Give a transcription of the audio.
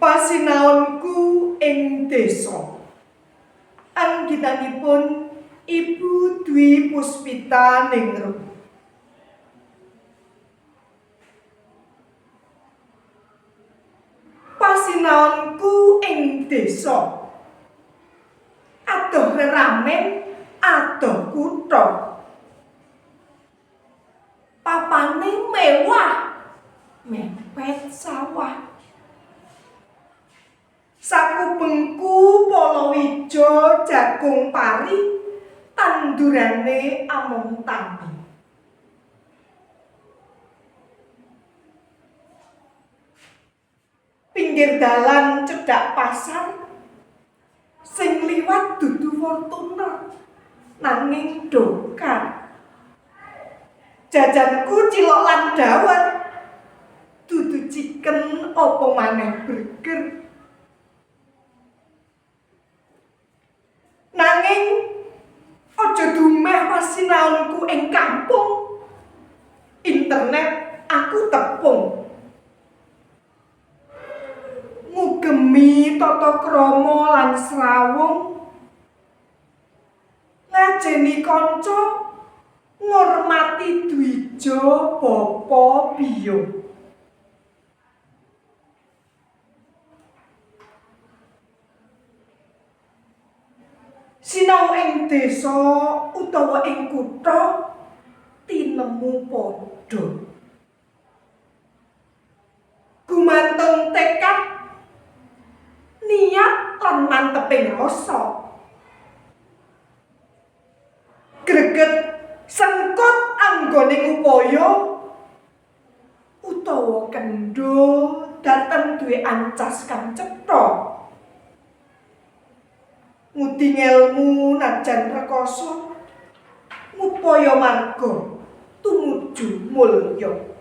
Pasinaonku ing desa. Anggitanipun Ibu Dwi Puspita Ningrum. Pasinaonku ing desa. Adoh reramen, adoh kutha. Papane mewah, mepet sawah. Sakubengku palawija jagung pari, tandurane amung tani. Pinggir dalan cedhak pasar, sing liwat dudu Fortuner, nanging dokar. Jajanku cilok lan dawet, dudu chicken apa maneh burger. Nanging aja dumeh pasinaonku ing kampung. Internet aku tepung. Ngugemi tata krama lan srawung. Ngajeni kanca, ngurmati dwija bapa biyung. Sinau ing desa utawa ing kutha tinemu padha. Gumantung tekad, niat lan manteping rasa. Greget sengkut anggone upaya utawa kendho dateng duwe ancas kang cetha. Ngudi ngelmu najan rekoso, ngupaya marga tumuju mulya.